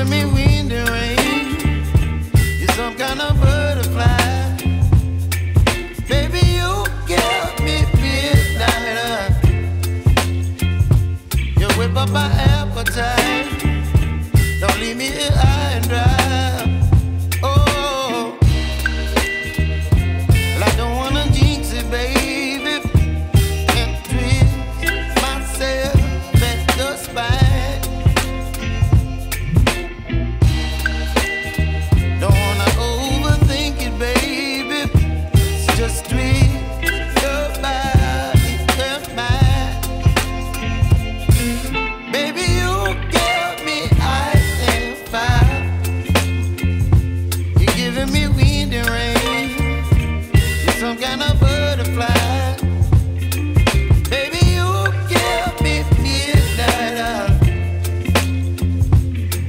giving me wind and rain. You're some kind of butterfly. Baby, you give me midnight. You whip up my appetite. Don't leave me here high and dry. Oh, well, I don't wanna jinx it, baby, and twist myself at the spine. Don't wanna overthink it, baby. It's just twist your body and mine. Baby, you give me ice and fire. You're giving me wind and rain. You're some kind of butterfly. Baby, you give me midnight.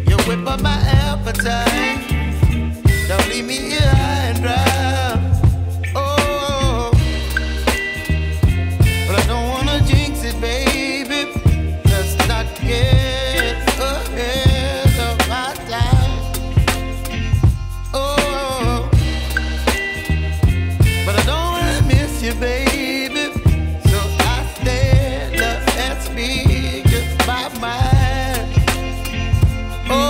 You whip up my appetite. Don't leave me here high and dry. Oh, but I don't wanna jinx it, baby. Let's not get ahead of my time. Oh, but I don't wanna miss you, baby. So I stand up and speak just my mind. Oh.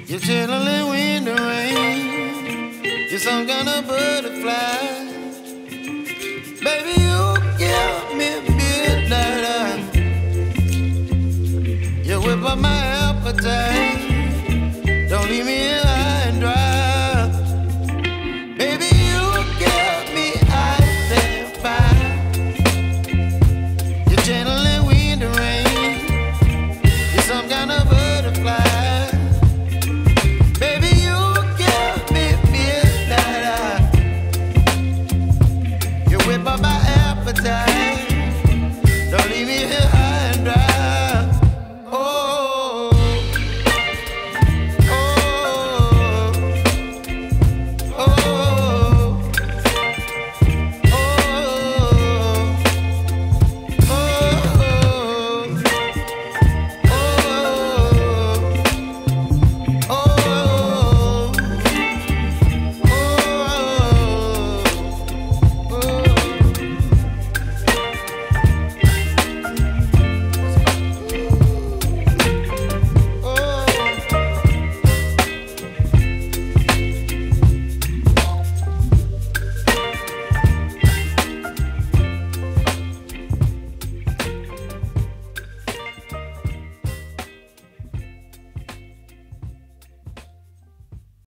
You're chilling wind and rain. You're some kind of butterfly. Baby, you give me midnight. You whip up my appetite. Don't leave me